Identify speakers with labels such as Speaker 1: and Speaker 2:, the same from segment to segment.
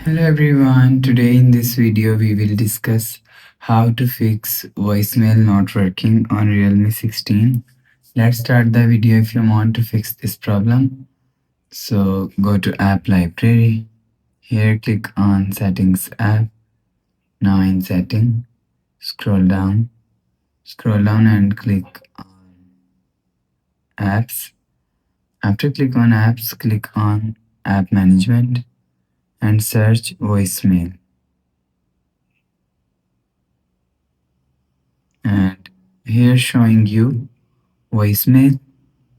Speaker 1: Hello everyone, today in this video we will discuss how to fix voicemail not working on Realme 16. Let's start the video. If you want to fix this problem, so go to app library. Here click on settings app. Now in setting, scroll down and click on apps. After click on apps, click on app management and search voicemail. And here showing you voicemail.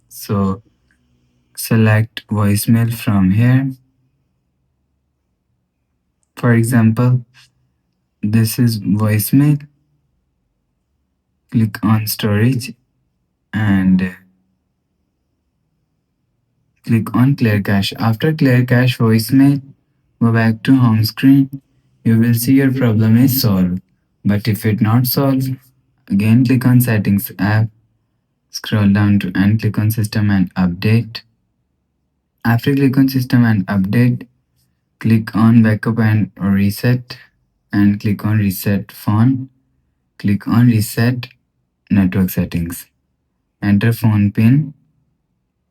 Speaker 1: So select voicemail from here. For example, this is voicemail. Click on storage and click on clear cache. After clear cache voicemail, go back to home screen. You will see your problem is solved. But if it not solved, again click on settings app. Scroll down to and click on system and update. After click on system and update, click on backup and reset and click on reset phone. Click on reset network settings. Enter phone pin.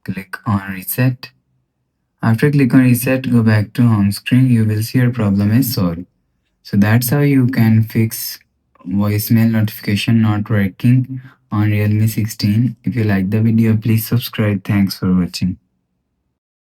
Speaker 1: Click on reset. After click on reset, go back to home screen. You will see your problem is solved. So that's how you can fix voicemail notification not working on Realme 16. If you like the video, please subscribe. Thanks for watching.